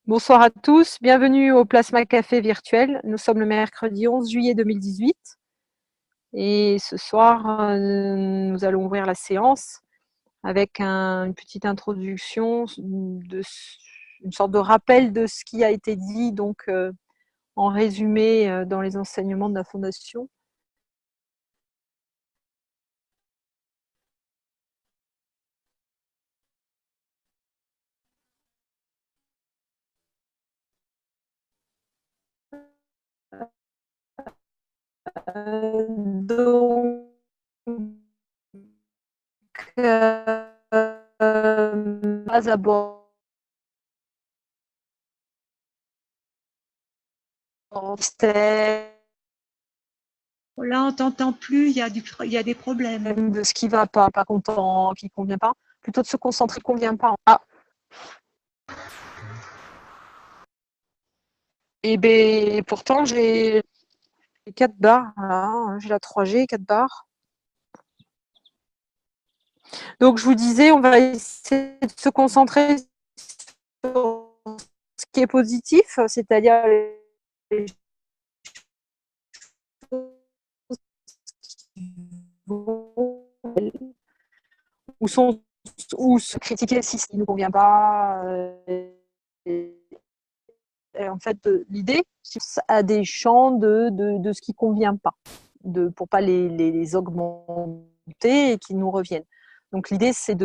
Bonsoir à tous, bienvenue au Plasma Café virtuel. Nous sommes le mercredi 11 juillet 2018 et ce soir, nous allons ouvrir la séance avec une petite introduction, une sorte de rappel de ce qui a été dit donc en résumé dans les enseignements de la Fondation. Donc, pas aborder Là, on t'entend plus, il y a des problèmes. de ce qui va pas content, qui convient pas, plutôt de se concentrer convient pas. Ah. Et ben pourtant j'ai 4 barres, là, j'ai la 3G, 4 barres. Donc je vous disais, on va essayer de se concentrer sur ce qui est positif, c'est-à-dire les choses qui vont ou se critiquer si ce qui ne nous convient pas. Et en fait, l'idée, c'est à des champs de ce qui ne convient pas, pour ne pas les augmenter et qu'ils nous reviennent. Donc l'idée, c'est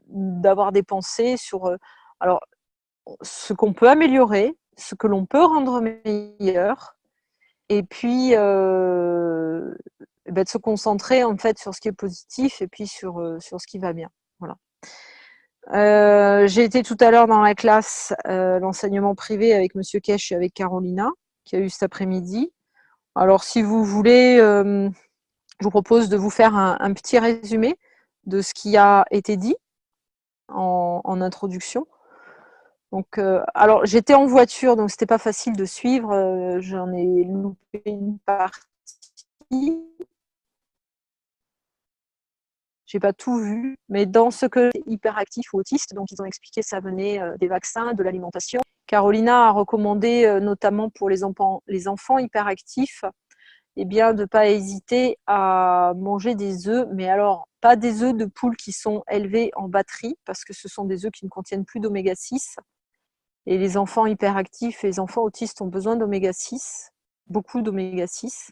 d'avoir des pensées sur alors, ce qu'on peut améliorer, ce que l'on peut rendre meilleur, et puis de se concentrer en fait sur ce qui est positif et puis sur ce qui va bien. Voilà. J'ai été tout à l'heure dans la classe, l'enseignement privé avec Monsieur Kesch et avec Carolina, qui a eu cet après-midi. Alors, si vous voulez, je vous propose de vous faire un petit résumé de ce qui a été dit en introduction. Donc, alors, j'étais en voiture, donc c'était pas facile de suivre. J'en ai loupé une partie. J'ai pas tout vu, mais dans ce que hyperactif ou autiste, donc ils ont expliqué ça venait des vaccins, de l'alimentation. Carolina a recommandé, notamment pour les enfants hyperactifs, eh bien, de ne pas hésiter à manger des œufs, mais alors pas des œufs de poule qui sont élevés en batterie, parce que ce sont des œufs qui ne contiennent plus d'oméga 6. Et les enfants hyperactifs et les enfants autistes ont besoin d'oméga 6, beaucoup d'oméga 6.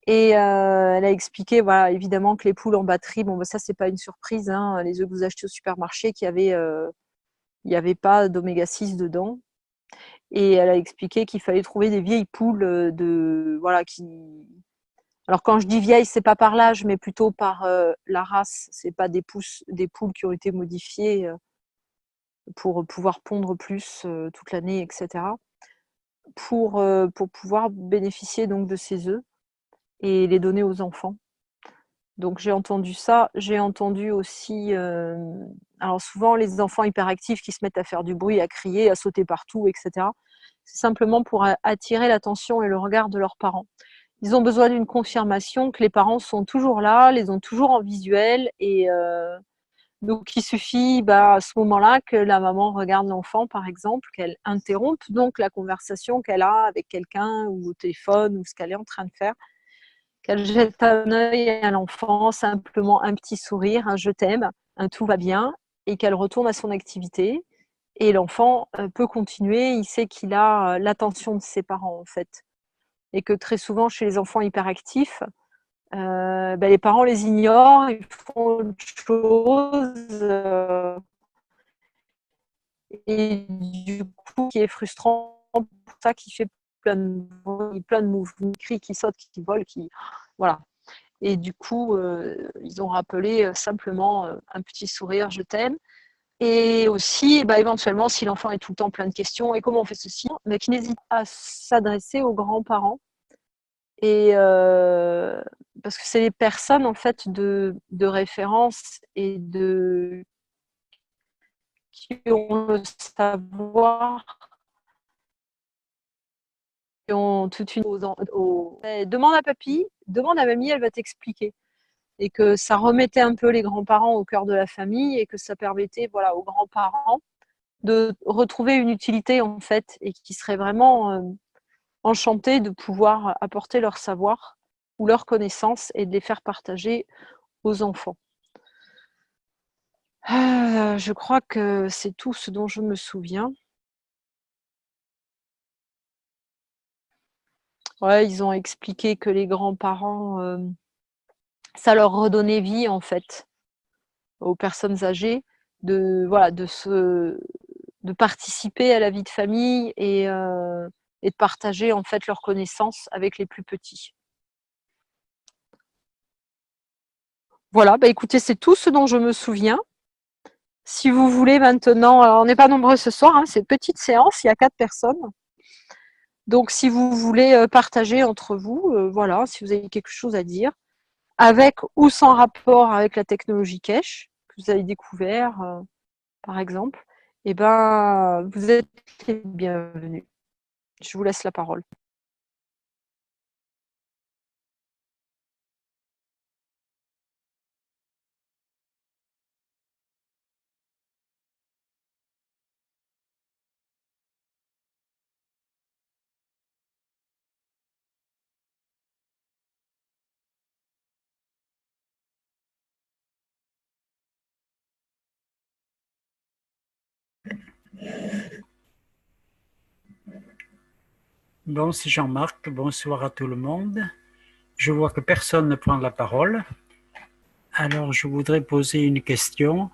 Et elle a expliqué, voilà, évidemment que les poules en batterie, bon, bah, ça, c'est pas une surprise, hein, les œufs que vous achetez au supermarché, il y avait pas d'oméga 6 dedans. Et elle a expliqué qu'il fallait trouver des vieilles poules voilà, alors quand je dis vieilles, c'est pas par l'âge, mais plutôt par la race. C'est pas des poules qui ont été modifiées pour pouvoir pondre plus toute l'année, etc. Pour pouvoir bénéficier donc de ces œufs et les donner aux enfants. Donc j'ai entendu ça. J'ai entendu aussi, alors souvent les enfants hyperactifs qui se mettent à faire du bruit, à crier, à sauter partout, etc. C'est simplement pour attirer l'attention et le regard de leurs parents. Ils ont besoin d'une confirmation que les parents sont toujours là, les ont toujours en visuel, et donc il suffit à ce moment-là que la maman regarde l'enfant, par exemple, qu'elle interrompe donc la conversation qu'elle a avec quelqu'un ou au téléphone ou ce qu'elle est en train de faire, qu'elle jette un œil à l'enfant, simplement un petit sourire, un je t'aime, un tout va bien, et qu'elle retourne à son activité. Et l'enfant peut continuer, il sait qu'il a l'attention de ses parents en fait. Et que très souvent chez les enfants hyperactifs, les parents les ignorent, ils font autre chose. Et du coup, qui est frustrant pour ça, qui fait plein de mouvements, qui crient, qui sautent, qui volent, voilà. Et du coup, ils ont rappelé simplement un petit sourire, je t'aime. Et aussi, éventuellement, si l'enfant est tout le temps plein de questions, et comment on fait ceci, mais qui n'hésite pas à s'adresser aux grands-parents. Et parce que c'est les personnes en fait de référence et qui ont le savoir, qui ont toute une demande à papy, demande à mamie, elle va t'expliquer. Et que ça remettait un peu les grands-parents au cœur de la famille et que ça permettait, voilà, aux grands-parents de retrouver une utilité en fait et qui seraient vraiment enchantés de pouvoir apporter leur savoir ou leurs connaissances et de les faire partager aux enfants. Je crois que c'est tout ce dont je me souviens. Ouais, ils ont expliqué que les grands-parents, ça leur redonnait vie en fait aux personnes âgées de voilà de participer à la vie de famille et de partager en fait leurs connaissances avec les plus petits. Voilà, bah écoutez, c'est tout ce dont je me souviens. Si vous voulez maintenant, alors on n'est pas nombreux ce soir, hein, c'est une petite séance, il y a 4 personnes. Donc si vous voulez partager entre vous, voilà, si vous avez quelque chose à dire, avec ou sans rapport avec la technologie cache, que vous avez découvert, par exemple, eh ben, vous êtes les bienvenus. Je vous laisse la parole. Bon, c'est Jean-Marc. Bonsoir à tout le monde. Je vois que personne ne prend la parole. Alors, je voudrais poser une question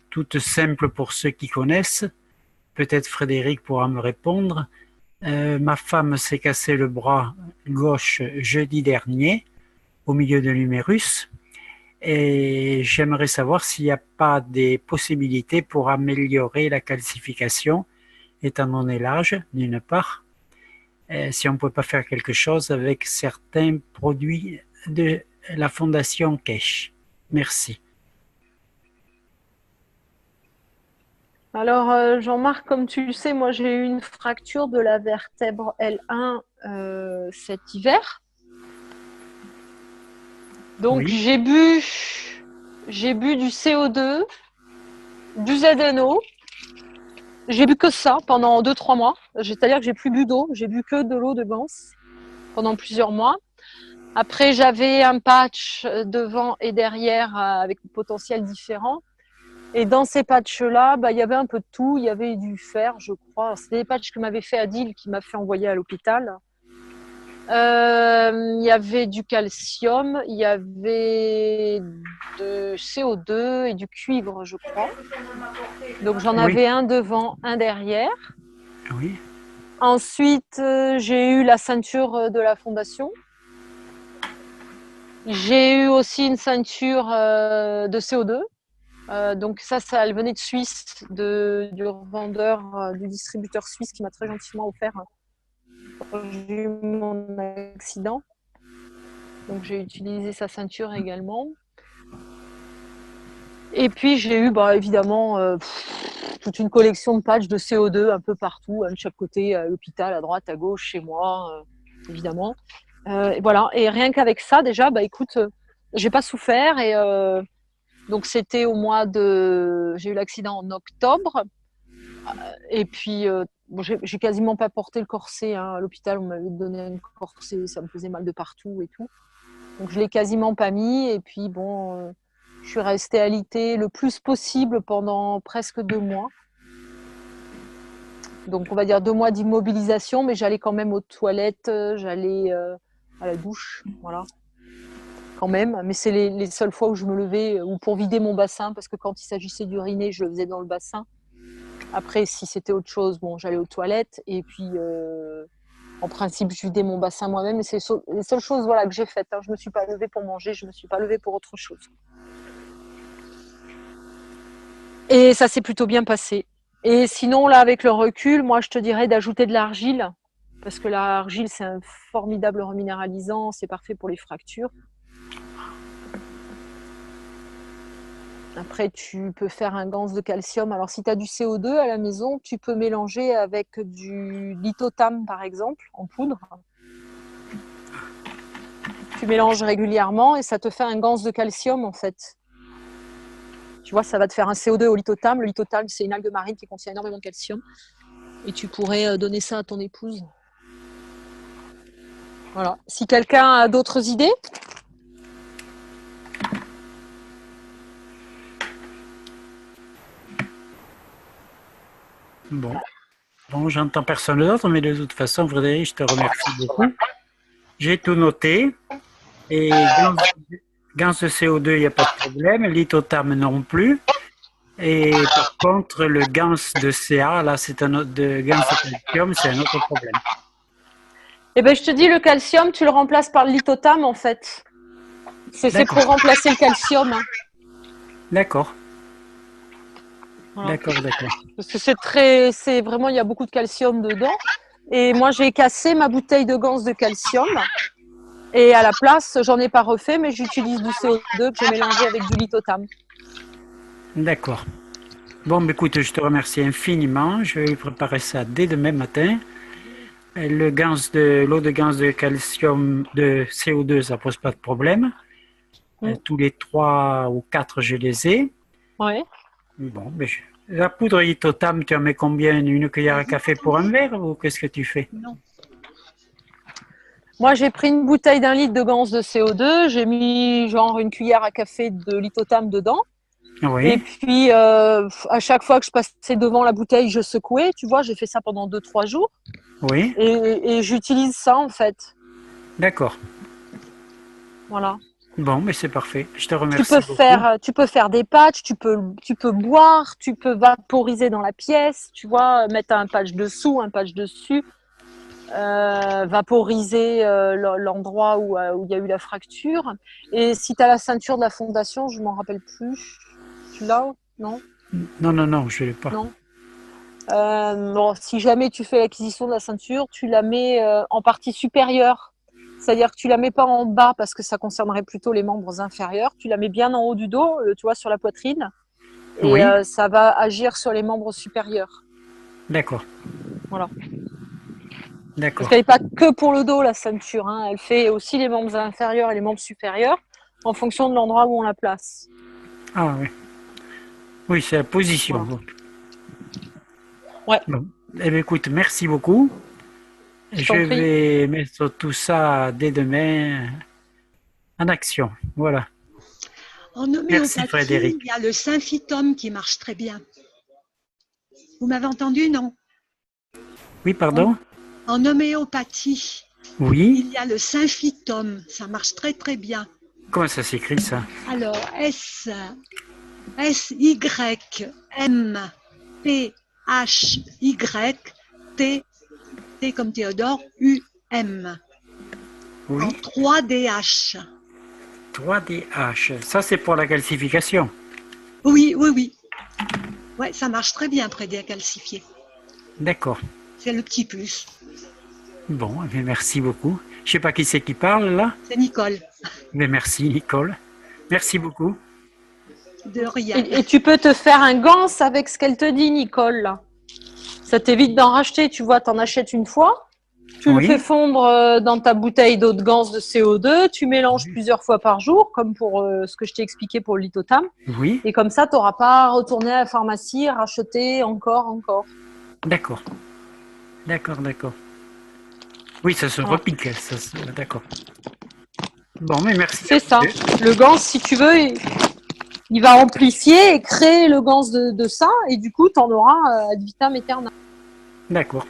toute simple pour ceux qui connaissent. Peut-être Frédéric pourra me répondre. Ma femme s'est cassé le bras gauche jeudi dernier, au milieu de l'humérus. Et j'aimerais savoir s'il n'y a pas des possibilités pour améliorer la calcification, étant donné l'âge, d'une part. Si on ne peut pas faire quelque chose avec certains produits de la Fondation Cache. Merci. Alors, Jean-Marc, comme tu le sais, moi j'ai eu une fracture de la vertèbre L1 cet hiver. Donc Oui. j'ai bu du CO2, du ZNO. J'ai bu que ça pendant 2-3 mois. C'est-à-dire que j'ai plus bu d'eau, j'ai bu que de l'eau de Gans pendant plusieurs mois. Après, j'avais un patch devant et derrière avec un potentiel différent. Et dans ces patchs-là, il y avait un peu de tout. Il y avait du fer, je crois. C'était des patchs que m'avait fait Adil, qui m'a fait envoyer à l'hôpital. Il y avait du calcium, il y avait de CO2 et du cuivre, je crois. Donc j'en avais un devant, un derrière. Oui. Ensuite, j'ai eu la ceinture de la fondation. J'ai eu aussi une ceinture de CO2. Donc ça, elle venait de Suisse, du revendeur, du distributeur suisse qui m'a très gentiment offert quand j'ai eu mon accident. Donc j'ai utilisé sa ceinture également. Et puis j'ai eu évidemment toute une collection de patchs de CO2 un peu partout, de chaque côté, à l'hôpital, à droite, à gauche, chez moi, évidemment. Et voilà. Et rien qu'avec ça, déjà, écoute, j'ai pas souffert. Et donc c'était au mois de... J'ai eu l'accident en octobre. Et puis, j'ai quasiment pas porté le corset. À l'hôpital, on m'avait donné un corset, ça me faisait mal de partout et tout. Donc je l'ai quasiment pas mis. Et puis bon, je suis restée alitée le plus possible pendant presque 2 mois. Donc on va dire 2 mois d'immobilisation, mais j'allais quand même aux toilettes, j'allais à la douche, voilà, quand même. Mais c'est les seules fois où je me levais ou pour vider mon bassin, parce que quand il s'agissait d'uriner, je le faisais dans le bassin. Après, si c'était autre chose, bon, j'allais aux toilettes et puis en principe, je vidais mon bassin moi-même. Et c'est les seules choses voilà, que j'ai faites. Je ne me suis pas levée pour manger, je ne me suis pas levée pour autre chose. Et ça s'est plutôt bien passé. Et sinon, là, avec le recul, moi, je te dirais d'ajouter de l'argile, parce que l'argile, c'est un formidable reminéralisant, c'est parfait pour les fractures. Après, tu peux faire un ganse de calcium. Alors, si tu as du CO2 à la maison, tu peux mélanger avec du lithotam, par exemple, en poudre. Tu mélanges régulièrement et ça te fait un ganse de calcium, en fait. Tu vois, ça va te faire un CO2 au lithotame. Le lithotame, c'est une algue marine qui contient énormément de calcium. Et tu pourrais donner ça à ton épouse. Voilà. Si quelqu'un a d'autres idées. Bon, j'entends personne d'autre, mais de toute façon, Frédéric, je te remercie beaucoup. J'ai tout noté. Et gans de CO2, il n'y a pas de problème. Lithotame non plus. Et par contre, le gans de CA, là, c'est un autre, de gans de calcium, c'est un autre problème. Eh ben, je te dis, le calcium, tu le remplaces par le lithotame, en fait. C'est pour remplacer le calcium. Hein. D'accord. Voilà. D'accord. Parce que c'est vraiment, il y a beaucoup de calcium dedans. Et moi, j'ai cassé ma bouteille de gans de calcium. Et à la place, j'en ai pas refait, mais j'utilise du CO2 que j'ai mélangé avec du lithotame. D'accord. Bon, écoute, je te remercie infiniment. Je vais préparer ça dès demain matin. L'eau de gans de calcium, de CO2, ça pose pas de problème. Tous les 3 ou 4, je les ai. Ouais. Bon, la poudre lithotame, tu en mets combien? Une cuillère à café pour un verre ou qu'est-ce que tu fais? Non. Moi, j'ai pris une bouteille d'1 litre de gans de CO2. J'ai mis genre une cuillère à café de lithotame dedans. Oui. Et puis, à chaque fois que je passais devant la bouteille, je secouais. Tu vois, j'ai fait ça pendant 2-3 jours. Oui. Et j'utilise ça, en fait. D'accord. Voilà. Bon, mais c'est parfait. Je te remercie beaucoup. Tu peux faire des patchs, tu peux boire, tu peux vaporiser dans la pièce, tu vois, mettre un patch dessous, un patch dessus, vaporiser l'endroit où il y a eu la fracture. Et si tu as la ceinture de la fondation, je m'en rappelle plus. Tu l'as? Non? Non, je ne l'ai pas. Non. Bon, si jamais tu fais l'acquisition de la ceinture, tu la mets en partie supérieure. C'est-à-dire que tu la mets pas en bas parce que ça concernerait plutôt les membres inférieurs. Tu la mets bien en haut du dos, tu vois, sur la poitrine. Et Oui. ça va agir sur les membres supérieurs. D'accord. Voilà. D'accord. Parce qu'elle n'est pas que pour le dos, la ceinture. Hein. Elle fait aussi les membres inférieurs et les membres supérieurs en fonction de l'endroit où on la place. Ah oui. Oui, c'est la position. Voilà. Donc. Ouais. Bon. Eh bien, écoute, merci beaucoup. Je vais mettre tout ça dès demain en action. Voilà. En homéopathie, il y a le symphytum qui marche très bien. Vous m'avez entendu, non? Oui, pardon? En homéopathie, oui. Il y a le symphytum. Ça marche très très bien. Comment ça s'écrit ça? Alors, S-Y-M-P-H-Y-T, T comme Théodore, U-M. Oui. En 3DH. 3DH. Ça, c'est pour la calcification. Oui. Ouais, ça marche très bien après décalcifier. D'accord. C'est le petit plus. Bon, merci beaucoup. Je ne sais pas qui c'est qui parle là. C'est Nicole. Mais merci Nicole. Merci beaucoup. De rien. Et tu peux te faire un gants avec ce qu'elle te dit, Nicole. Ça t'évite d'en racheter. Tu vois, tu en achètes une fois. Tu le fais fondre dans ta bouteille d'eau de gans de CO2. Tu mélanges plusieurs fois par jour, comme pour ce que je t'ai expliqué pour le lithotame. Oui. Et comme ça, tu n'auras pas à retourner à la pharmacie et racheter encore. D'accord. Oui, ça se repique. D'accord. Bon, mais merci. C'est ça. Le gans, si tu veux, il va amplifier et créer le gans de ça. Et du coup, tu en auras ad vitam aeternam. D'accord.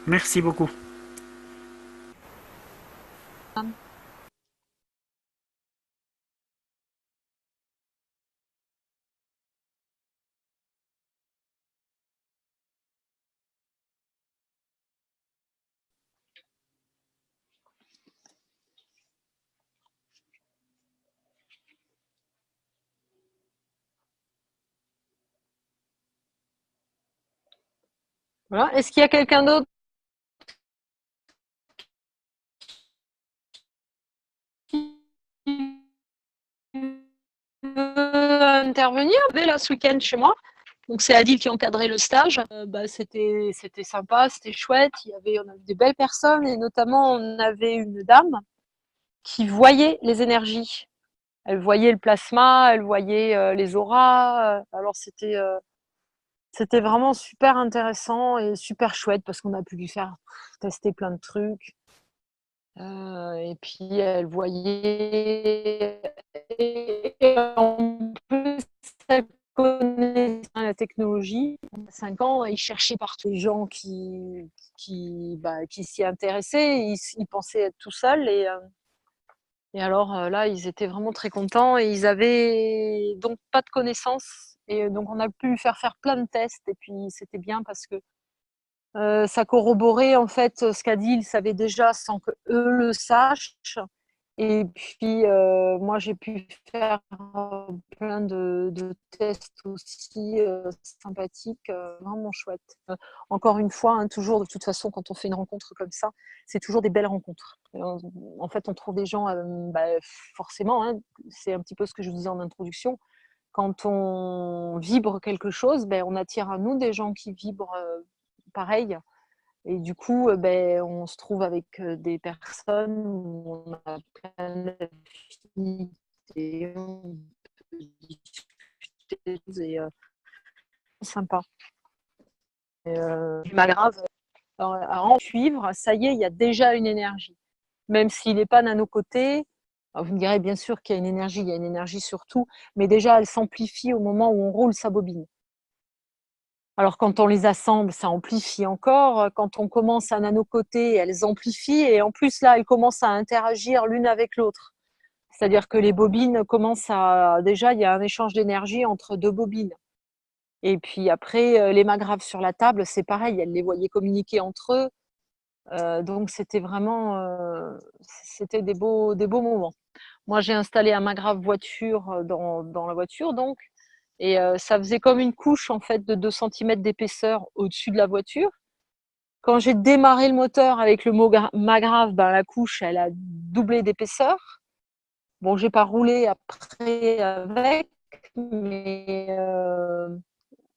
Merci beaucoup. Voilà. Est-ce qu'il y a quelqu'un d'autre qui veut intervenir? Là, ce week-end chez moi. Donc c'est Adil qui encadrait le stage. C'était sympa, c'était chouette. On avait des belles personnes et notamment on avait une dame qui voyait les énergies. elle voyait le plasma, elle voyait les auras. Alors c'était vraiment super intéressant et super chouette parce qu'on a pu lui faire tester plein de trucs. Et puis elle voyait, et en plus elle connaissait la technologie. À 5 ans, il cherchait partout les gens qui s'y intéressaient. Ils pensaient être tout seuls et alors là, ils étaient vraiment très contents et ils avaient donc pas de connaissances. Et donc on a pu lui faire plein de tests et puis c'était bien parce que ça corroborait en fait ce qu'a dit, ils savaient déjà sans que eux le sachent. Et puis moi j'ai pu faire plein de tests aussi sympathiques, vraiment chouettes. Encore une fois, hein, toujours de toute façon quand on fait une rencontre comme ça, c'est toujours des belles rencontres. En fait, on trouve des gens, forcément, hein, c'est un petit peu ce que je vous disais en introduction. Quand on vibre quelque chose, on attire à nous des gens qui vibrent pareil. Et du coup, on se trouve avec des personnes où on a plein d'affinités, on peut discuter et sympa. Du Magrave, à en suivre, ça y est, il y a déjà une énergie. Même s'il n'est pas nano-coté, vous me direz bien sûr qu'il y a une énergie sur tout, mais déjà elle s'amplifie au moment où on roule sa bobine. Alors quand on les assemble, ça amplifie encore. Quand on commence à nano-coter, elles amplifient. Et en plus, là, elles commencent à interagir l'une avec l'autre. C'est-à-dire que les bobines commencent à... Déjà, il y a un échange d'énergie entre deux bobines. Et puis après, les magraves sur la table, c'est pareil. Elles les voyaient communiquer entre eux. Donc c'était vraiment... c'était des beaux moments. Moi, j'ai installé un magrave voiture dans la voiture, donc. Et ça faisait comme une couche en fait de 2 cm d'épaisseur au-dessus de la voiture. Quand j'ai démarré le moteur avec le magrave, la couche elle a doublé d'épaisseur. Bon, j'ai pas roulé après avec, mais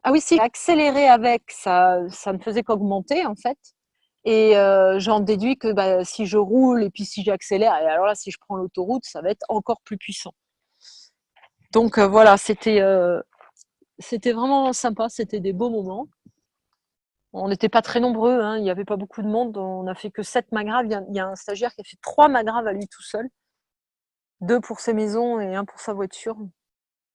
ah oui, si, accéléré avec, ça ne faisait qu'augmenter en fait. Et j'en déduis que si je roule et puis si j'accélère, et alors là, si je prends l'autoroute, ça va être encore plus puissant. Donc voilà, c'était vraiment sympa, c'était des beaux moments. On n'était pas très nombreux, hein, il n'y avait pas beaucoup de monde, on n'a fait que 7 magraves. Il y a un stagiaire qui a fait 3 magraves à lui tout seul, 2 pour ses maisons et 1 pour sa voiture.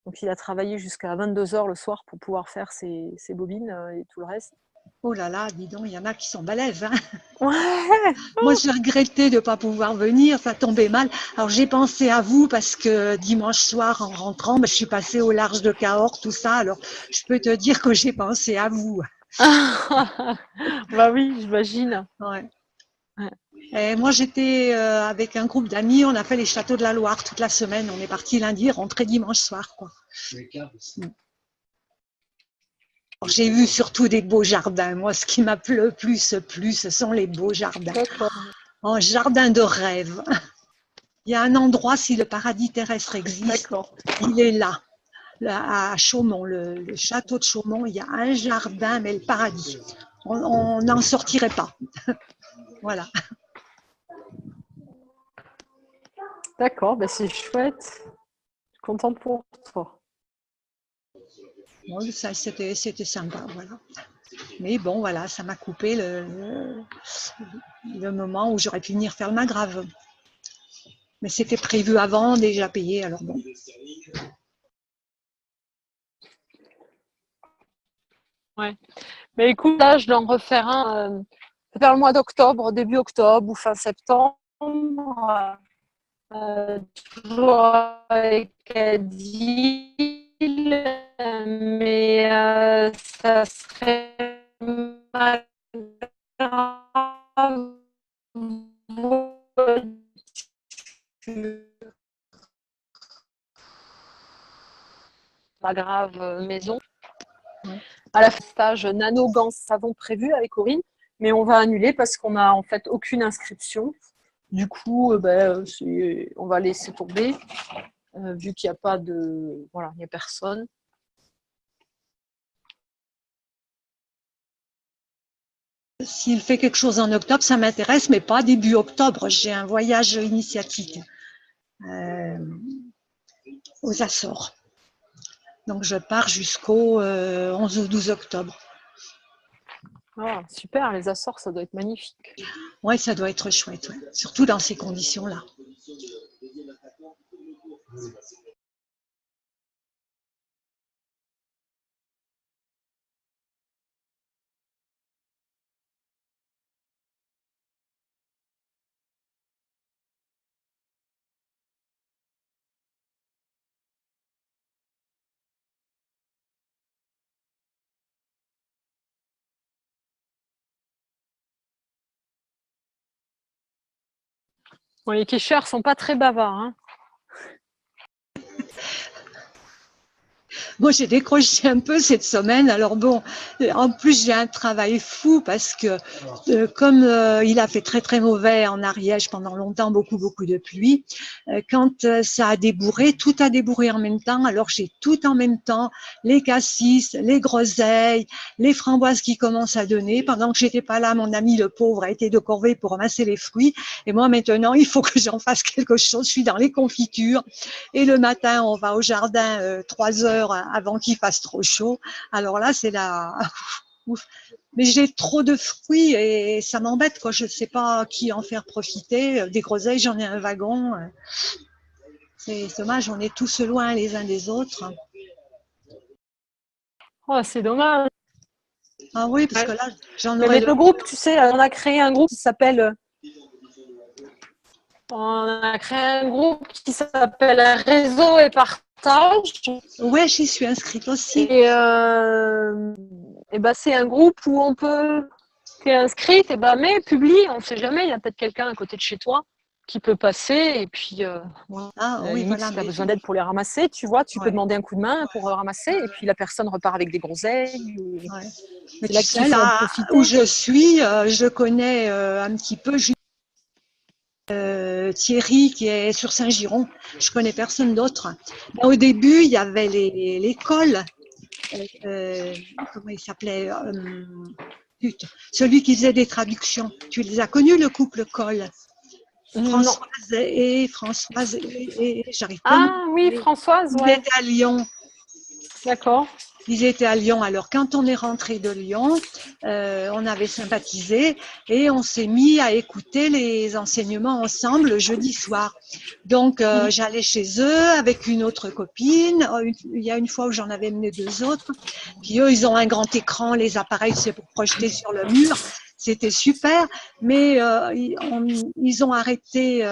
Donc il a travaillé jusqu'à 22h le soir pour pouvoir faire ses bobines et tout le reste. Oh là là, dis donc, il y en a qui sont balèzes. Hein. Ouais. Moi, j'ai regretté de ne pas pouvoir venir, ça tombait mal. Alors, j'ai pensé à vous parce que dimanche soir, en rentrant, je suis passée au large de Cahors, tout ça. Alors, je peux te dire que j'ai pensé à vous. Bah oui, j'imagine. Ouais. Et moi, j'étais avec un groupe d'amis, on a fait les châteaux de la Loire toute la semaine. On est parti lundi, rentré dimanche soir, quoi. J'ai vu surtout des beaux jardins. Moi, ce qui m'a plu le plus, ce sont les beaux jardins. Un jardin de rêve. Il y a un endroit, si le paradis terrestre existe, il est là. À Chaumont, le château de Chaumont, il y a un jardin, mais le paradis. On n'en sortirait pas. Voilà. D'accord, c'est chouette. Je suis contente pour toi. Bon, ça, c'était sympa, voilà. Mais bon, voilà, ça m'a coupé le moment où j'aurais pu venir faire le magrave. Mais c'était prévu avant, déjà payé, alors bon. Ouais. Mais écoute, là, je dois en refaire un vers le mois d'octobre, début octobre ou fin septembre. Toujours avec Adil, mais ça serait ma grave voiture. Ma grave maison. À la stage nano gants savon prévu avec Corinne, mais on va annuler parce qu'on n'a en fait aucune inscription. Du coup, on va laisser tomber, vu qu'il n'y a pas de... Voilà, il n'y a personne. S'il fait quelque chose en octobre, ça m'intéresse, mais pas début octobre. J'ai un voyage initiatique. aux Açores. Donc, je pars jusqu'au 11 ou 12 octobre. Ah, super, les Açores, ça doit être magnifique. Oui, ça doit être chouette, ouais. Surtout dans ces conditions-là. Bon, les quicheurs sont pas très bavards, hein. Moi, j'ai décroché un peu cette semaine. Alors bon, en plus, j'ai un travail fou parce que comme il a fait très très mauvais en Ariège pendant longtemps, beaucoup de pluie, quand ça a débourré, tout a débourré en même temps. Alors j'ai tout en même temps, les cassis, les groseilles, les framboises qui commencent à donner. Pendant que j'étais pas là, mon ami le pauvre a été de corvée pour ramasser les fruits. Et moi maintenant, il faut que j'en fasse quelque chose. Je suis dans les confitures. Et le matin, on va au jardin 3 heures avant qu'il fasse trop chaud. Alors là, c'est la... Ouf. Mais j'ai trop de fruits et ça m'embête, quoi. Je ne sais pas qui en faire profiter. Des groseilles, j'en ai un wagon. C'est dommage, on est tous loin les uns des autres. Oh, c'est dommage. Ah oui, parce que là, j'en Mais aurais... le groupe, tu sais, on a créé un groupe qui s'appelle Réseau et Partage. Ouais, j'y suis inscrite aussi. Et ben, c'est un groupe où on peut... Tu es inscrite, et ben, mais publie, on ne sait jamais, il y a peut-être quelqu'un à côté de chez toi qui peut passer. Et puis, voilà. Ah À la oui, limite, voilà. si tu as Mais... besoin d'aide pour les ramasser, tu vois, tu peux Ouais. demander un coup de main pour ramasser. Et puis, la personne repart avec des groseilles. Ouais. Mais C'est là tu qu'il sais, faut en là où profiter. je suis, je connais un petit peu Thierry qui est sur Saint-Giron. Je connais personne d'autre. Ben, au début, il y avait l'école. Comment il s'appelait celui qui faisait des traductions. Tu les as connus, le couple Coll? Non. Françoise et j'arrive pas à me Ah oui, rappeler. Françoise, Ils ouais. étaient à Lyon. D'accord. Ils étaient à Lyon. Alors, quand on est rentré de Lyon, on avait sympathisé et on s'est mis à écouter les enseignements ensemble le jeudi soir. Donc, j'allais chez eux avec une autre copine. Il y a une fois où j'en avais mené 2 autres. Puis eux, ils ont un grand écran, les appareils, c'est pour projeter sur le mur. C'était super, mais ils ont arrêté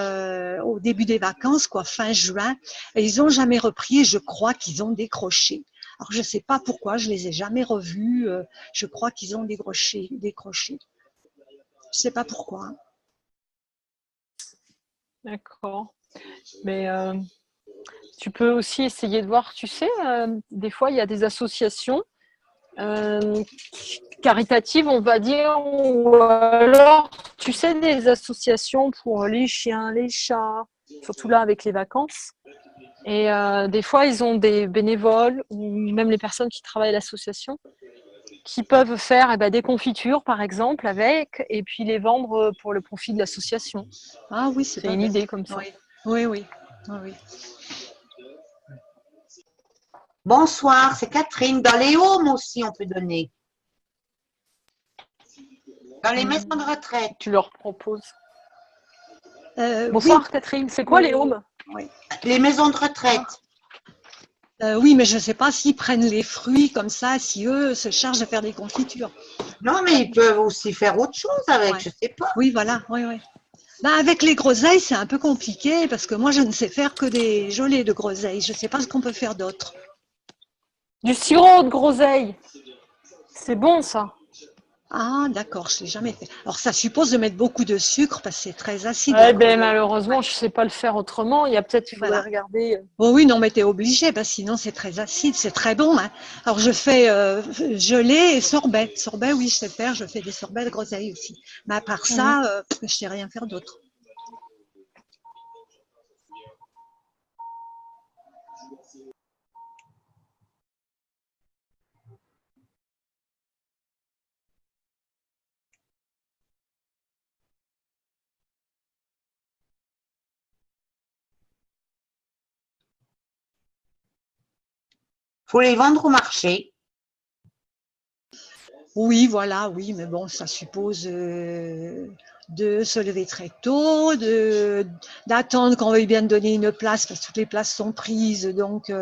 au début des vacances, quoi, fin juin, et ils ont jamais repris. Et je crois qu'ils ont décroché. Alors, je ne sais pas pourquoi, je les ai jamais revus. Je crois qu'ils ont décroché. Je ne sais pas pourquoi. D'accord. Mais tu peux aussi essayer de voir, tu sais, des fois, il y a des associations caritatives, on va dire, ou alors, tu sais, des associations pour les chiens, les chats, surtout là avec les vacances. Et des fois, ils ont des bénévoles ou même les personnes qui travaillent à l'association qui peuvent faire des confitures, par exemple, avec, et puis les vendre pour le profit de l'association. Ah oui, c'est C'est pas une bête. idée comme ça. Oui, oui, oui. Oui, oui. Bonsoir, c'est Catherine. Dans les Haumes aussi, on peut donner. Dans les maisons de retraite. Tu leur proposes. Oui, Bonsoir Catherine, c'est quoi oui, les Haumes? oui. Les maisons de retraite. Oui, mais je ne sais pas s'ils prennent les fruits comme ça, si eux se chargent de faire des confitures. Non, mais ils peuvent aussi faire autre chose avec, Ouais. je sais pas. Oui, voilà, oui, oui. Ben, avec les groseilles, c'est un peu compliqué parce que moi, je ne sais faire que des gelées de groseilles. Je ne sais pas ce qu'on peut faire d'autre. Du sirop de groseille. C'est bon ça. Ah, d'accord, je ne l'ai jamais fait. Alors, ça suppose de mettre beaucoup de sucre parce que c'est très acide. Eh ben, malheureusement, je ne sais pas le faire autrement. Il faudrait Voilà. regarder. Oh oui, non, mais t'es obligé, parce que sinon c'est très acide, c'est très bon. Hein. Alors je fais gelée et sorbet. Sorbet, oui, je sais faire, je fais des sorbets de groseille aussi. Mais à part ça, je sais rien faire d'autre. Faut les vendre au marché. Oui, voilà, oui, mais bon, ça suppose de se lever très tôt, d'attendre qu'on veuille bien donner une place parce que toutes les places sont prises. Donc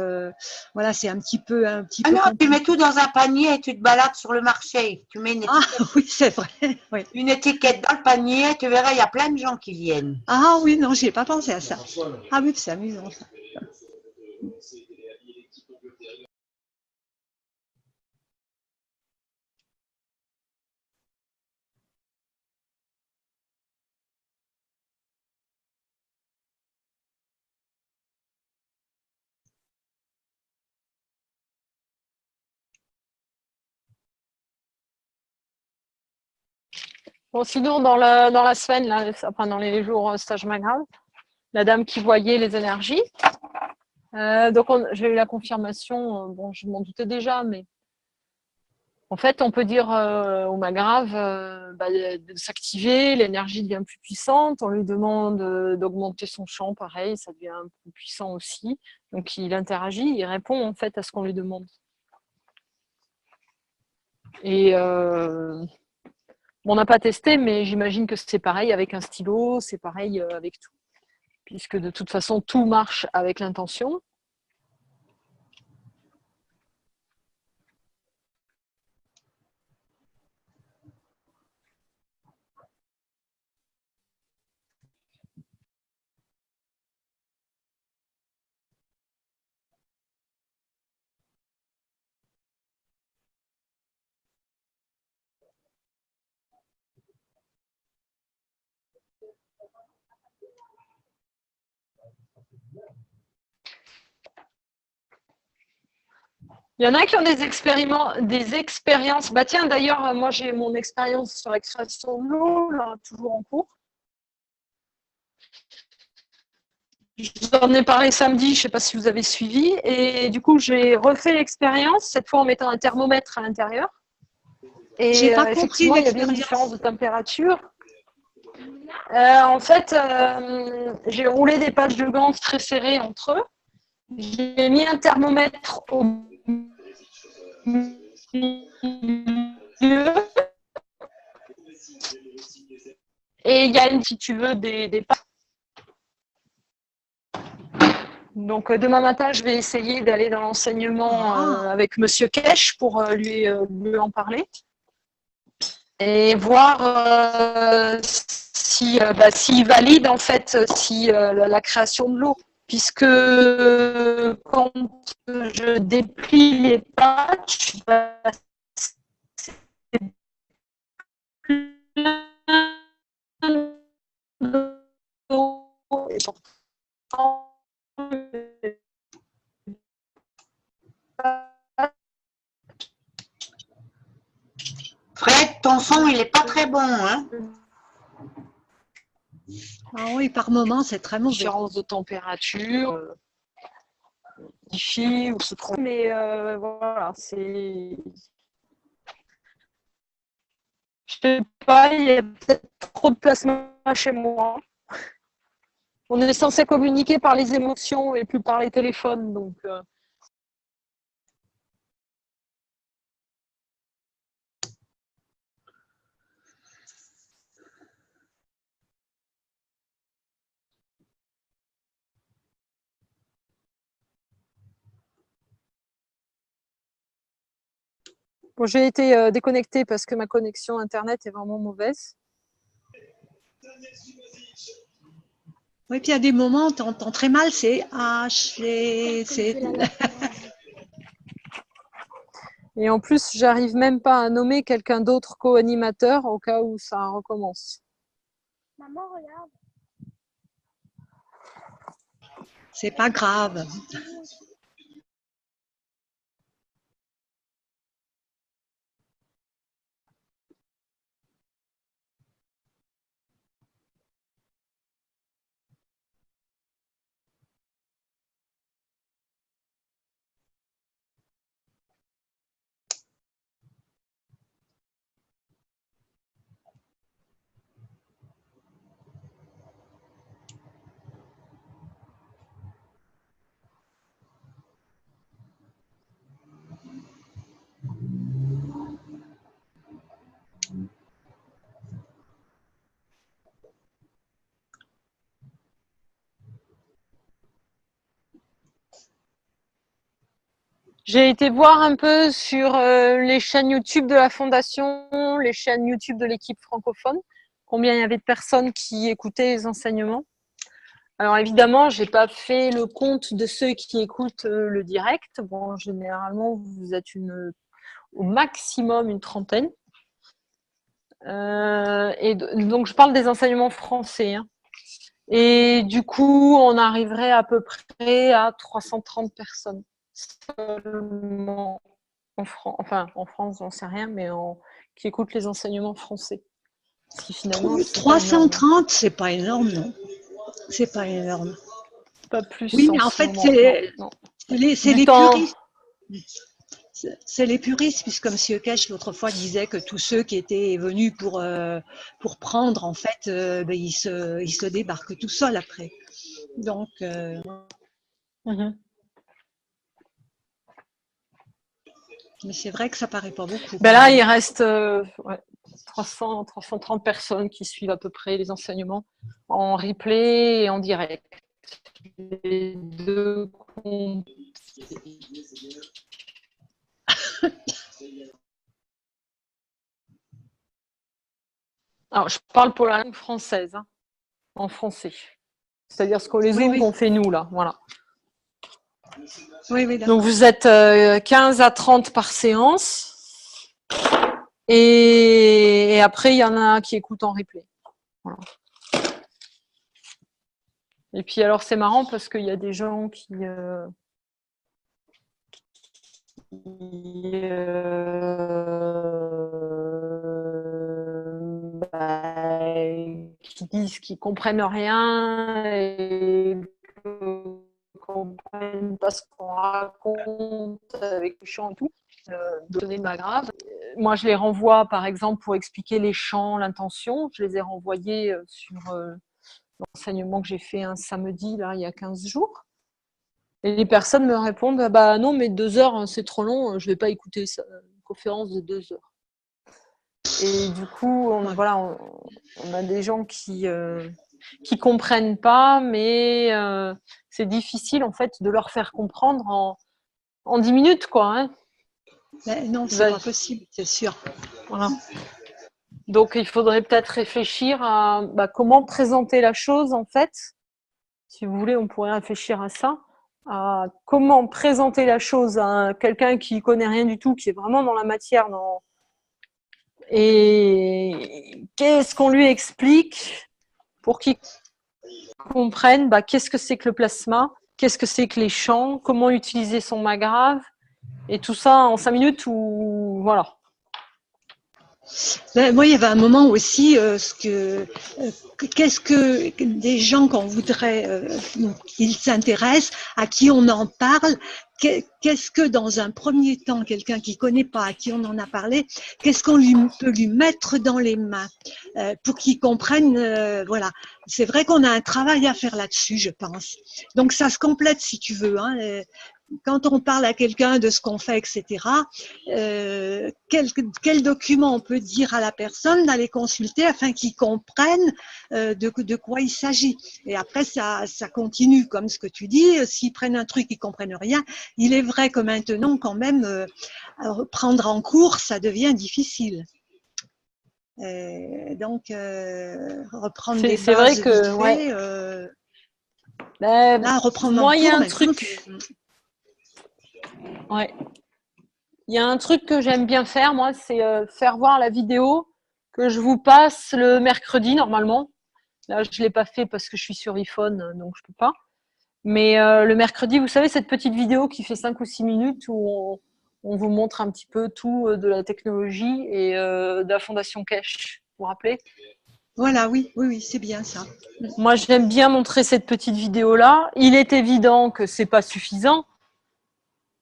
voilà, c'est un petit peu Ah non, tu compliqué. mets tout dans un panier et tu te balades sur le marché. Tu mets Ah oui, c'est vrai. Oui. une étiquette dans le panier, tu verras, il y a plein de gens qui viennent. Ah oui, non, j'y ai pas pensé à ça. Ah oui, c'est amusant ça. Bon, sinon, dans la semaine, là, enfin, dans les jours stage Maghreb, la dame qui voyait les énergies. Donc, j'ai eu la confirmation, bon, je m'en doutais déjà, mais en fait, on peut dire au Maghreb de s'activer, l'énergie devient plus puissante, on lui demande d'augmenter son champ, pareil, ça devient plus puissant aussi. Donc, il interagit, il répond en fait à ce qu'on lui demande. Et on n'a pas testé, mais j'imagine que c'est pareil avec un stylo, c'est pareil avec tout. Puisque de toute façon, tout marche avec l'intention. Il y en a qui ont des expériences. Bah tiens, d'ailleurs, moi j'ai mon expérience sur la création de l'eau, là, toujours en cours. J'en ai parlé samedi, je ne sais pas si vous avez suivi. Et du coup, j'ai refait l'expérience, cette fois en mettant un thermomètre à l'intérieur. J'ai Et pas compris effectivement, il y a bien une différence de température. En fait, j'ai roulé des pages de gants très serrées entre eux. J'ai mis un thermomètre au milieu. Et il y a, si tu veux, des pages. Donc demain matin, je vais essayer d'aller dans l'enseignement avec Monsieur Kesh pour lui en parler et voir s'il valide en fait si la création de l'eau, puisque quand je déplie les pages, c'est plein d'eau et pourtant Fred, ton son, il n'est pas très bon, hein? Ah oui, par moment, c'est très mauvais. Différence de température, ou se trompe. Mais voilà, c'est. Je sais pas, il y a peut-être trop de plasma chez moi. On est censé communiquer par les émotions et plus par les téléphones, donc. Bon, j'ai été déconnectée parce que ma connexion Internet est vraiment mauvaise. Oui, puis il y a des moments, tu entends très mal, c'est H, c'est. Et en plus, j'arrive même pas à nommer quelqu'un d'autre co-animateur au cas où ça recommence. Maman, regarde. C'est pas grave. J'ai été voir un peu sur les chaînes YouTube de la Fondation, les chaînes YouTube de l'équipe francophone, combien il y avait de personnes qui écoutaient les enseignements. Alors évidemment, j'ai pas fait le compte de ceux qui écoutent le direct. Bon, généralement, vous êtes au maximum une trentaine. Donc, je parle des enseignements français. Hein. Et du coup, on arriverait à peu près à 330 personnes. Seulement en France, j'en sais rien, mais qui écoutent les enseignements français. Ce qui finalement, 330, c'est pas énorme, non? C'est pas énorme. Pas plus. Oui, mais en fait, c'est les puristes. C'est les puristes, puisque comme M. Kesh l'autre fois disait que tous ceux qui étaient venus pour prendre, en fait, ils se débarquent tout seuls après. Donc, mais c'est vrai que ça paraît pas beaucoup. Ben là, il reste 330 personnes qui suivent à peu près les enseignements en replay et en direct. Les deux comptes. Alors, je parle pour la langue française, hein, en français. C'est-à-dire ce que les autres ont fait nous, là. Voilà. Oui, donc, vous êtes 15 à 30 par séance. Et après, il y en a qui écoutent en replay. Voilà. Et puis, alors, c'est marrant parce qu'il y a des gens qui disent qu'ils comprennent rien et qu'ils comprennent pas ce qu'on raconte avec les chants et tout, donner de ma grave. Moi, je les renvoie, par exemple, pour expliquer les chants, l'intention. Je les ai renvoyés sur l'enseignement que j'ai fait un samedi, là, il y a 15 jours. Et les personnes me répondent, bah non, mais 2 heures, c'est trop long, je vais pas écouter ça, une conférence de 2 heures. Et du coup, on a des gens qui comprennent pas, mais c'est difficile en fait de leur faire comprendre en 10 minutes, quoi. Hein. Non, c'est pas possible, c'est sûr. Voilà. Donc, il faudrait peut-être réfléchir à comment présenter la chose, en fait. Si vous voulez, on pourrait réfléchir à ça. À comment présenter la chose à quelqu'un qui connaît rien du tout, qui est vraiment dans la matière, et qu'est-ce qu'on lui explique pour qu'il comprenne qu'est-ce que c'est que le plasma, qu'est-ce que c'est que les champs, comment utiliser son magrave, et tout ça en 5 minutes ou voilà. Moi, il y avait un moment aussi, qu'est-ce que des gens qu'on voudrait qu'ils s'intéressent, à qui on en parle, qu'est-ce que dans un premier temps, quelqu'un qui connaît pas, à qui on en a parlé, qu'est-ce qu'on peut lui mettre dans les mains pour qu'il comprenne, voilà. C'est vrai qu'on a un travail à faire là-dessus, je pense. Donc ça se complète si tu veux. Hein, quand on parle à quelqu'un de ce qu'on fait, etc., quel document on peut dire à la personne d'aller consulter afin qu'il comprenne de quoi il s'agit. Et après, ça continue, comme ce que tu dis. S'ils prennent un truc, ils comprennent rien. Il est vrai que maintenant, quand même, prendre en cours, ça devient difficile. Donc, reprendre des bases vrai que, vite fait, là, reprendre en cours, il y a un truc. Ouais. Il y a un truc que j'aime bien faire, moi, c'est faire voir la vidéo que je vous passe le mercredi, normalement. Là, je ne l'ai pas fait parce que je suis sur iPhone, donc je ne peux pas. Mais le mercredi, vous savez, cette petite vidéo qui fait 5 ou 6 minutes où on vous montre un petit peu tout de la technologie et de la Fondation Kesh, vous vous rappelez ? Voilà, oui, c'est bien ça. Moi, j'aime bien montrer cette petite vidéo-là. Il est évident que ce n'est pas suffisant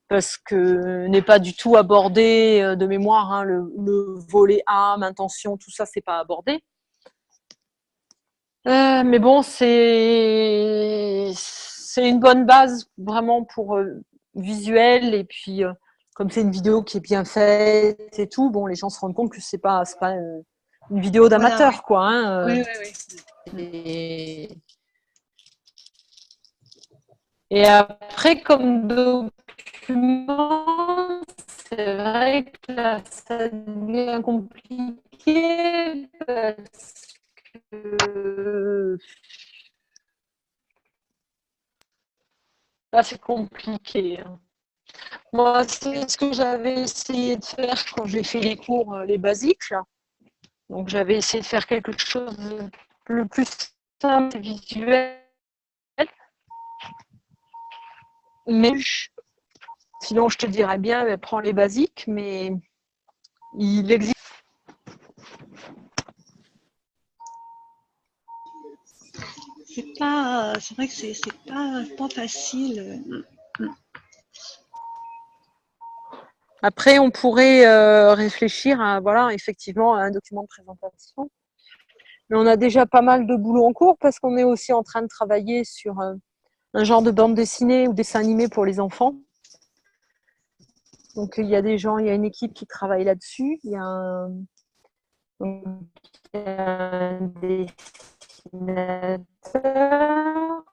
parce que n'est pas du tout abordé de mémoire, hein, le volet âme, intention, tout ça, c'est pas abordé. Mais bon, c'est une bonne base vraiment pour visuel, et puis comme c'est une vidéo qui est bien faite et tout, bon, les gens se rendent compte que c'est pas une vidéo d'amateur, voilà, quoi. Hein, oui. Et après, comme document, c'est vrai que là, ça devient compliqué parce que là, c'est compliqué, hein. Moi, c'est ce que j'avais essayé de faire quand j'ai fait les cours, les basiques, là. Donc, j'avais essayé de faire quelque chose de le plus simple et visuel. Mais sinon, je te dirais bien, prends les basiques, mais il existe. C'est vrai que c'est pas facile. Après, on pourrait réfléchir à, voilà, effectivement, à un document de présentation. Mais on a déjà pas mal de boulot en cours parce qu'on est aussi en train de travailler sur un genre de bande dessinée ou dessin animé pour les enfants. Donc, il y a des gens, il y a une équipe qui travaille là-dessus. Il y a un dessinateur.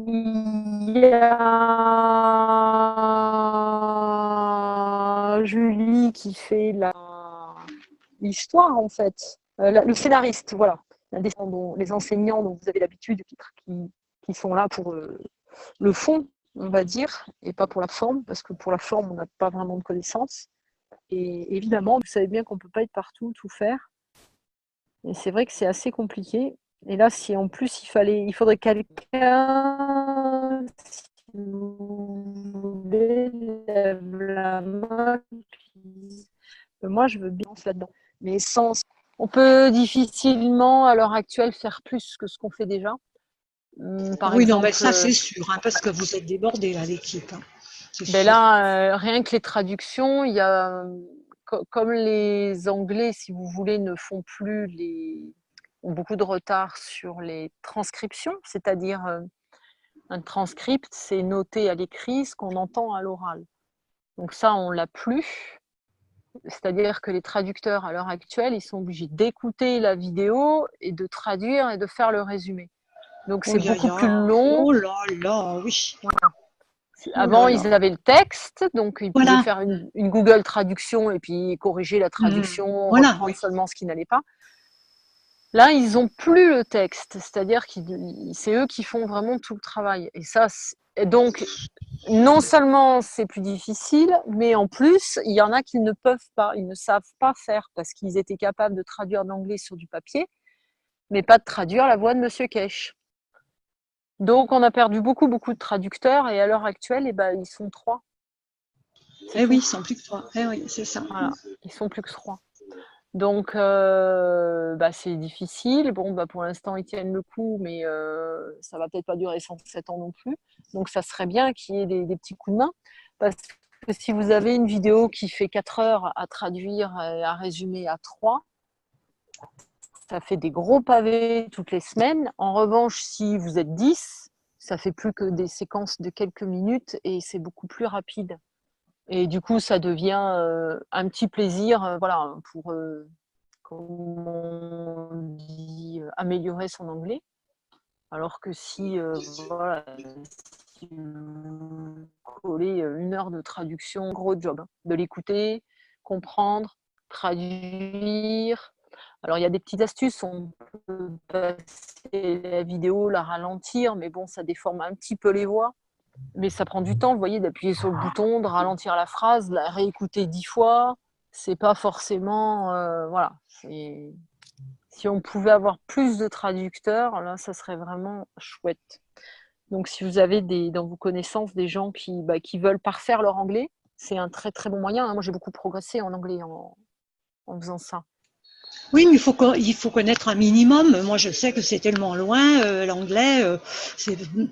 Il y a Julie qui fait l'histoire, en fait. Le scénariste, voilà. Les enseignants dont vous avez l'habitude, qui sont là pour le fond, on va dire, et pas pour la forme, parce que pour la forme, on n'a pas vraiment de connaissances. Et évidemment, vous savez bien qu'on ne peut pas être partout, tout faire. Et c'est vrai que c'est assez compliqué. Et là, si en plus il faudrait quelqu'un, si vous voulez, lève la main, moi je veux bien là-dedans. Mais on peut difficilement à l'heure actuelle faire plus que ce qu'on fait déjà. Par Oui, non, exemple, mais ça c'est sûr, hein, parce que vous êtes débordés là, l'équipe. Hein, là, rien que les traductions, il y a comme les Anglais, si vous voulez, ne font plus ont beaucoup de retard sur les transcriptions, c'est-à-dire un transcript, c'est noter à l'écrit ce qu'on entend à l'oral. Donc ça, on l'a plus. C'est-à-dire que les traducteurs, à l'heure actuelle, ils sont obligés d'écouter la vidéo et de traduire et de faire le résumé. Donc c'est beaucoup plus long. Oh là là, oui. Voilà. Avant, ils avaient le texte, donc ils pouvaient Voilà. faire une Google traduction et puis corriger la traduction, Voilà, reprendre oui. seulement ce qui n'allait pas. Là, ils n'ont plus le texte, c'est-à-dire que c'est eux qui font vraiment tout le travail. Et ça, donc, non seulement c'est plus difficile, mais en plus, il y en a qui ne peuvent pas, ils ne savent pas faire parce qu'ils étaient capables de traduire l'anglais sur du papier, mais pas de traduire la voix de Monsieur Kesh. Donc, on a perdu beaucoup de traducteurs et à l'heure actuelle, ils sont 3. Eh oui, ils sont plus que 3. Eh oui, c'est ça. Voilà, ils sont plus que 3. Donc, c'est difficile. Bon, pour l'instant, ils tiennent le coup, mais ça va peut-être pas durer 107 ans non plus. Donc, ça serait bien qu'il y ait des petits coups de main. Parce que si vous avez une vidéo qui fait 4 heures à traduire et à résumer à 3, ça fait des gros pavés toutes les semaines. En revanche, si vous êtes 10, ça fait plus que des séquences de quelques minutes et c'est beaucoup plus rapide. Et du coup, ça devient un petit plaisir, voilà, pour, comme on dit, améliorer son anglais. Alors que si, voilà, si vous collez 1 heure de traduction, gros job, hein, de l'écouter, comprendre, traduire. Alors, il y a des petites astuces, on peut passer la vidéo, la ralentir, mais bon, ça déforme un petit peu les voix. Mais ça prend du temps, vous voyez, d'appuyer sur le bouton, de ralentir la phrase, de la réécouter 10 fois. C'est pas forcément, voilà. Si on pouvait avoir plus de traducteurs, là, ça serait vraiment chouette. Donc, si vous avez dans vos connaissances des gens qui veulent parfaire leur anglais, c'est un très très bon moyen. Moi, j'ai beaucoup progressé en anglais en faisant ça. Oui, mais il faut connaître un minimum. Moi, je sais que c'est tellement loin, l'anglais.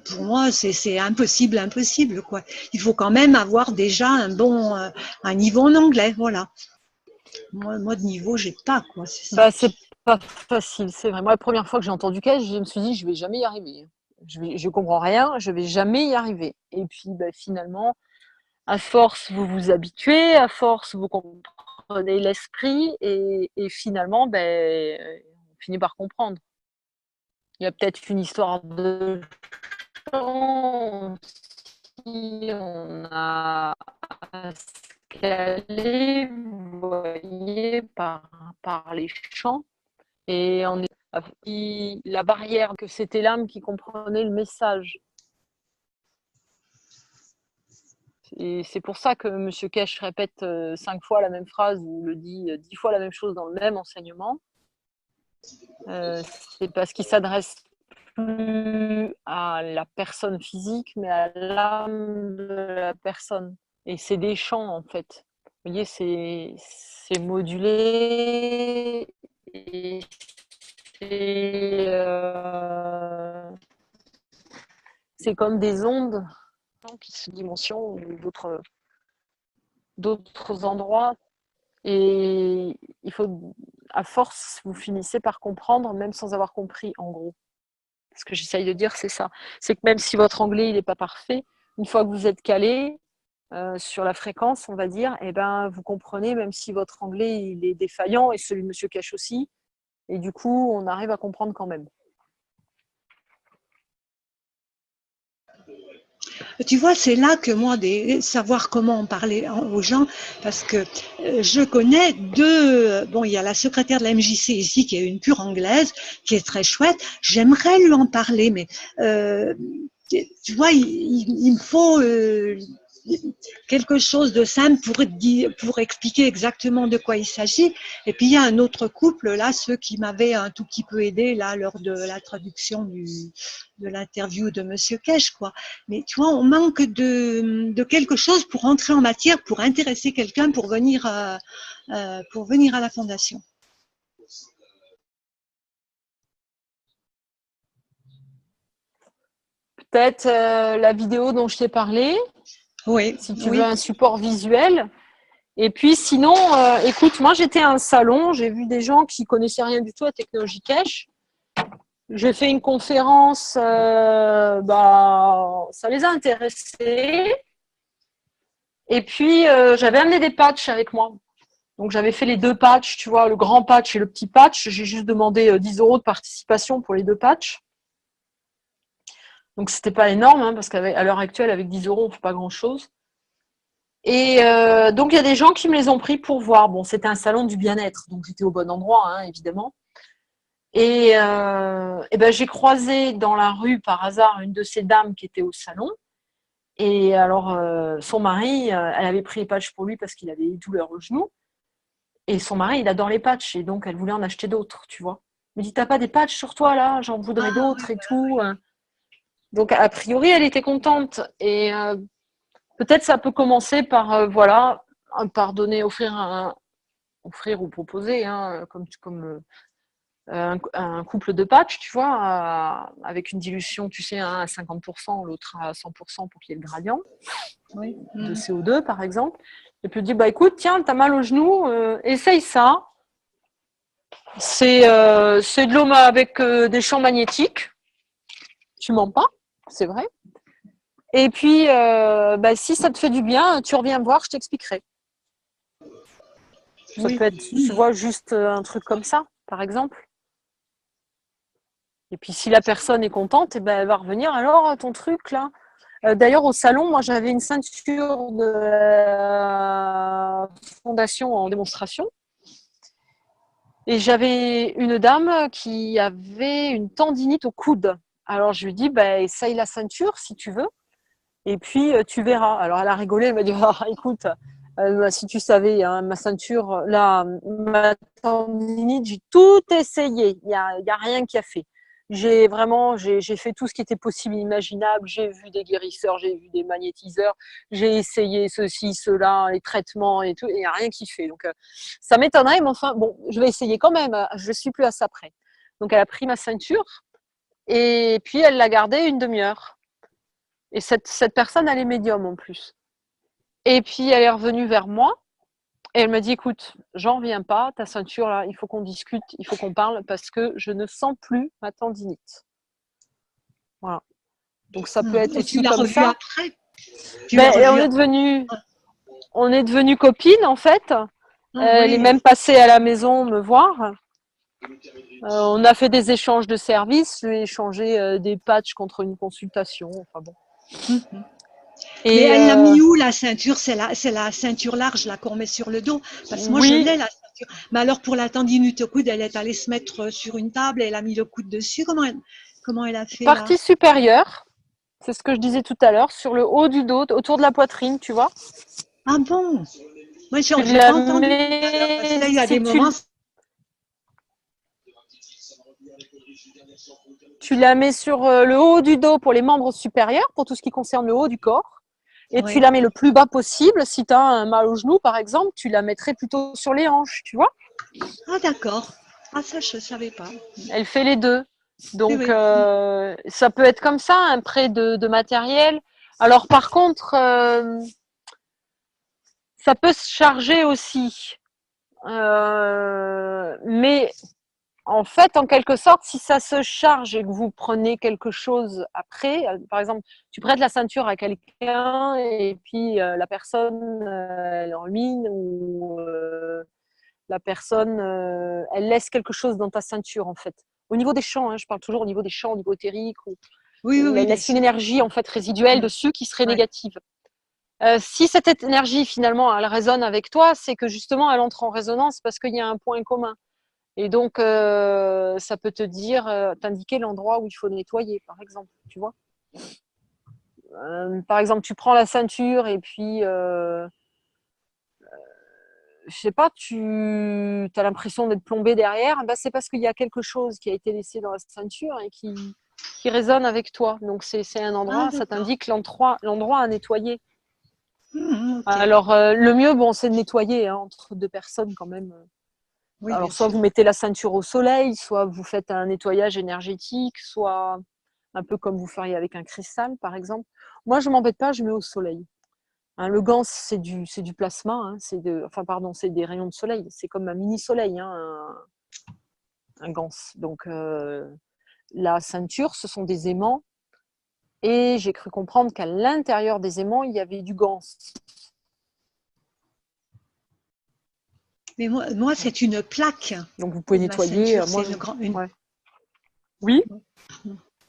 Pour moi, c'est impossible, quoi. Il faut quand même avoir déjà un niveau en anglais, voilà. Moi de niveau, j'ai pas, quoi. C'est ça. C'est pas facile, c'est vrai. Moi, la première fois que j'ai entendu Cash, je me suis dit, je vais jamais y arriver. Je comprends rien, je vais jamais y arriver. Et puis, finalement, à force, vous vous habituez, à force, vous comprenez l'esprit, et finalement, on finit par comprendre. Il y a peut-être une histoire de chance, on a escalé, vous voyez, par les champs. Et on est la barrière, que c'était l'âme qui comprenait le message. Et c'est pour ça que M. Kesh répète 5 fois la même phrase ou le dit 10 fois la même chose dans le même enseignement. C'est parce qu'il s'adresse plus à la personne physique, mais à l'âme de la personne. Et c'est des chants, en fait. Vous voyez, c'est modulé. Et c'est comme des ondes qui se dimensions ou d'autres endroits. Et il faut, à force, vous finissez par comprendre, même sans avoir compris, en gros. Ce que j'essaye de dire, c'est ça. C'est que même si votre anglais n'est pas parfait, une fois que vous êtes calé sur la fréquence, on va dire, eh ben, vous comprenez, même si votre anglais il est défaillant, et celui de M. Kesh aussi. Et du coup, on arrive à comprendre quand même. Tu vois, c'est là que moi, savoir comment en parler aux gens, parce que je connais deux, bon, il y a la secrétaire de la MJC ici, qui est une pure anglaise, qui est très chouette. J'aimerais lui en parler, mais tu vois, il me faut quelque chose de simple pour expliquer exactement de quoi il s'agit. Et puis il y a un autre couple là, ceux qui m'avaient un tout petit peu aidé là lors de la traduction de l'interview de Monsieur Kesh, quoi. Mais tu vois, on manque de quelque chose pour entrer en matière, pour intéresser quelqu'un pour venir à la fondation. Peut-être la vidéo dont je t'ai parlé. Oui. Si tu veux un support visuel. Et puis sinon, écoute, moi j'étais à un salon, j'ai vu des gens qui connaissaient rien du tout à Technologie Kesh. J'ai fait une conférence, ça les a intéressés. Et puis j'avais amené des patchs avec moi. Donc j'avais fait les 2 patchs, tu vois, le grand patch et le petit patch. J'ai juste demandé 10 € de participation pour les 2 patchs. Donc c'était pas énorme, hein, parce qu'à l'heure actuelle, avec 10 € on ne fait pas grand-chose. Et donc il y a des gens qui me les ont pris pour voir. Bon, c'était un salon du bien-être, donc j'étais au bon endroit, hein, évidemment. Et ben, j'ai croisé dans la rue par hasard une de ces dames qui était au salon. Et alors son mari, elle avait pris les patchs pour lui parce qu'il avait des douleurs au genou. Et son mari, il adore les patchs, et donc elle voulait en acheter d'autres, tu vois. Elle me dit, t'as pas des patchs sur toi là? J'en voudrais d'autres et tout. Donc a priori, elle était contente. Et peut-être ça peut commencer par offrir ou proposer, hein, comme un couple de patchs, tu vois, avec une dilution, tu sais, un à 50%, l'autre à 100% pour qu'il y ait le gradient de CO2, par exemple. Et puis, dit, écoute, tiens, t'as mal au genou, essaye ça. C'est de l'eau avec des champs magnétiques. Tu mens pas, c'est vrai. Et puis, si ça te fait du bien, tu reviens me voir, je t'expliquerai. Ça peut être, tu vois, juste un truc comme ça, par exemple. Et puis, si la personne est contente, elle va revenir. Alors, ton truc, là. D'ailleurs, au salon, moi, j'avais une ceinture de la fondation en démonstration. Et j'avais une dame qui avait une tendinite au coude. Alors, je lui dis, essaye la ceinture, si tu veux. Et puis, tu verras. Alors, elle a rigolé. Elle m'a dit, écoute, si tu savais, hein, ma ceinture, là, ma tendinite, j'ai tout essayé. Il y a rien qui a fait. J'ai fait tout ce qui était possible, imaginable. J'ai vu des guérisseurs, j'ai vu des magnétiseurs, j'ai essayé ceci, cela, les traitements et tout, et il n'y a rien qui fait. Donc, ça m'étonnerait, mais enfin, bon, je vais essayer quand même. Je suis plus à ça près. Donc, elle a pris ma ceinture et puis elle l'a gardée une demi-heure. Et cette personne, elle est médium en plus. Et puis, elle est revenue vers moi. Et elle m'a dit, écoute, j'en reviens pas, ta ceinture là, il faut qu'on discute, il faut qu'on parle parce que je ne sens plus ma tendinite. Voilà. Donc ça peut être aussi comme ça. Après on est devenus copines en fait. Elle est même passée à la maison me voir. On a fait des échanges de services, je lui ai échangé des patchs contre une consultation. Enfin bon. Mais Et elle l'a mis où la ceinture? C'est la ceinture large là qu'on met sur le dos. Parce que moi je oui, l'ai la ceinture. Mais alors pour la tendinite au coude, elle est allée se mettre sur une table et elle a mis le coude dessus. Comment elle a fait là? partie supérieure, c'est ce que je disais tout à l'heure, sur le haut du dos, autour de la poitrine, tu vois. Ah bon? Moi Tu j'ai la pas entendu tout à l'heure parce que mets, là il y a des si moments. tu la mets sur le haut du dos pour les membres supérieurs, pour tout ce qui concerne le haut du corps. Et tu Oui. la mets le plus bas possible. Si tu as un mal au genou, par exemple, tu la mettrais plutôt sur les hanches, tu vois. Ah d'accord. Ah ça je savais pas. Elle fait les deux. Oui Donc, oui. ça peut être comme ça, un prêt de matériel. Alors, par contre, ça peut se charger aussi. Mais en fait, en quelque sorte, si ça se charge et que vous prenez quelque chose après, par exemple, tu prêtes la ceinture à quelqu'un et puis la personne, elle rumine ou la personne, elle laisse quelque chose dans ta ceinture, en fait. Au niveau des champs, hein, je parle toujours au niveau des champs, au niveau éthérique, Oui oui ou oui elle bien laisse une sûr. énergie en fait résiduelle Mm. dessus qui serait Ouais. négative. Si cette énergie finalement elle résonne avec toi, c'est que justement elle entre en résonance parce qu'il y a un point commun. Et donc ça peut te dire, t'indiquer l'endroit où il faut nettoyer, par exemple, tu vois. Par exemple, tu prends la ceinture et puis je sais pas, tu as l'impression d'être plombé derrière, ben, c'est parce qu'il y a quelque chose qui a été laissé dans la ceinture et qui résonne avec toi. Donc c'est un Ah endroit, ça d'accord. t'indique l'endroit à nettoyer. Ok. Alors le mieux, bon, c'est de nettoyer hein, entre deux personnes quand même. Oui bien Alors soit sûr. vous mettez la ceinture au soleil, soit vous faites un nettoyage énergétique, soit un peu comme vous feriez avec un cristal par exemple. Moi je m'embête pas, je mets au soleil. Hein, le gans, c'est du plasma, hein, enfin pardon, c'est des rayons de soleil. C'est comme un mini soleil, hein, un gans. Donc la ceinture, ce sont des aimants, et j'ai cru comprendre qu'à l'intérieur des aimants, il y avait du gans. Mais moi c'est une plaque. Donc vous pouvez Ma nettoyer. ceinture c'est Moi, une grande une. ouais. Oui,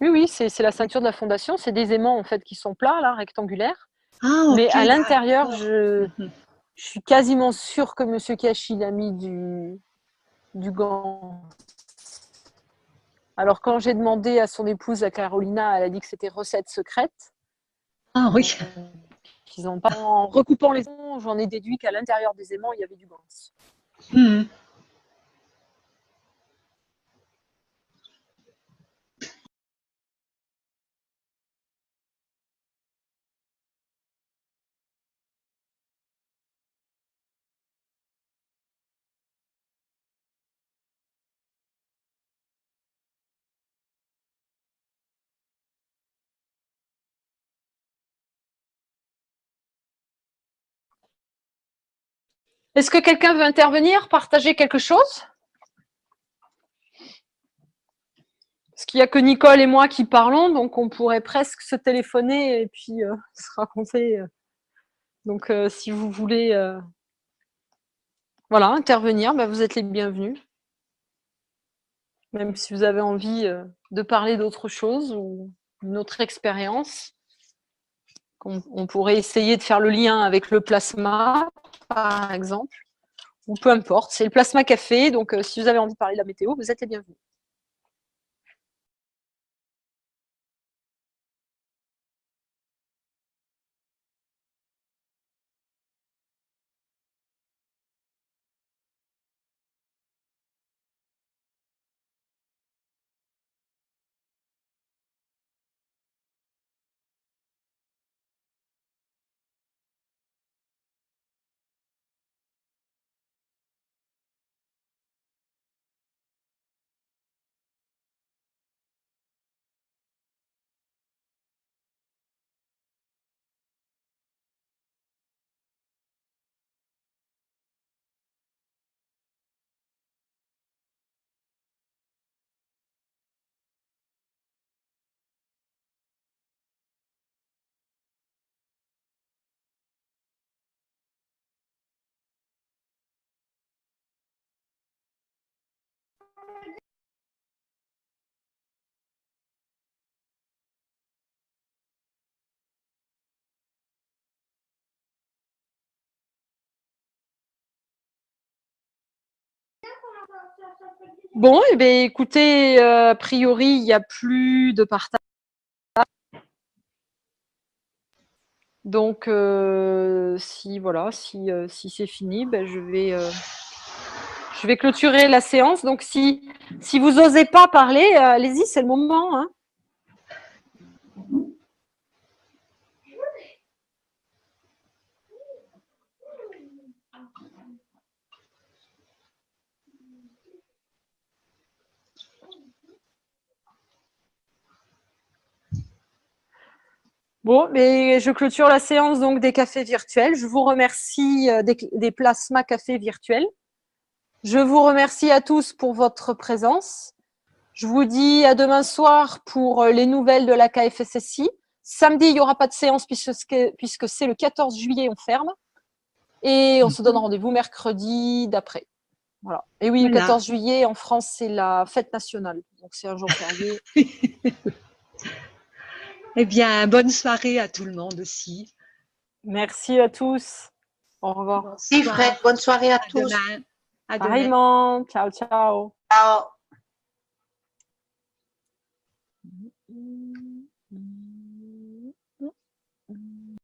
oui, c'est la ceinture de la fondation. C'est des aimants en fait qui sont plats, là, rectangulaires. Ah Mais ok à l'intérieur, d'accord. Mhm. je suis quasiment sûre que Monsieur Kashi il a mis du gant. Alors, quand j'ai demandé à son épouse, à Carolina, elle a dit que c'était recette secrète. Ah oui. Qu'ils ont pas. En recoupant les aimants, j'en ai déduit qu'à l'intérieur des aimants, il y avait du gans. Mhm. Est-ce que quelqu'un veut intervenir, partager quelque chose? Parce qu'il n'y a que Nicole et moi qui parlons, donc on pourrait presque se téléphoner et puis se raconter. Donc, si vous voulez voilà, intervenir, ben, vous êtes les bienvenus. Même si vous avez envie de parler d'autre chose ou d'une autre expérience. On pourrait essayer de faire le lien avec le plasma, par exemple, ou peu importe. C'est le plasma café, donc si vous avez envie de parler de la météo, vous êtes les bienvenus. Bon, eh bien, écoutez, a priori, il n'y a plus de partage. Donc, si c'est fini, ben, je vais clôturer la séance. Donc, si vous n'osez pas parler, allez-y, c'est le moment, hein. Bon, mais je clôture la séance donc des cafés virtuels. Je vous remercie des plasma cafés virtuels. Je vous remercie à tous pour votre présence. Je vous dis à demain soir pour les nouvelles de la KFSSI. Samedi, il n'y aura pas de séance puisque c'est le 14 juillet, on ferme. Et on se donne rendez-vous mercredi d'après. Voilà. Et oui, le 14 juillet, en France, c'est la fête nationale. Donc, c'est un jour férié. Eh bien, bonne soirée à tout le monde aussi. Merci à tous. Au revoir. Merci Fred, bonne soirée à tous. Demain. À demain. Pareillement. Ciao, ciao. Ciao.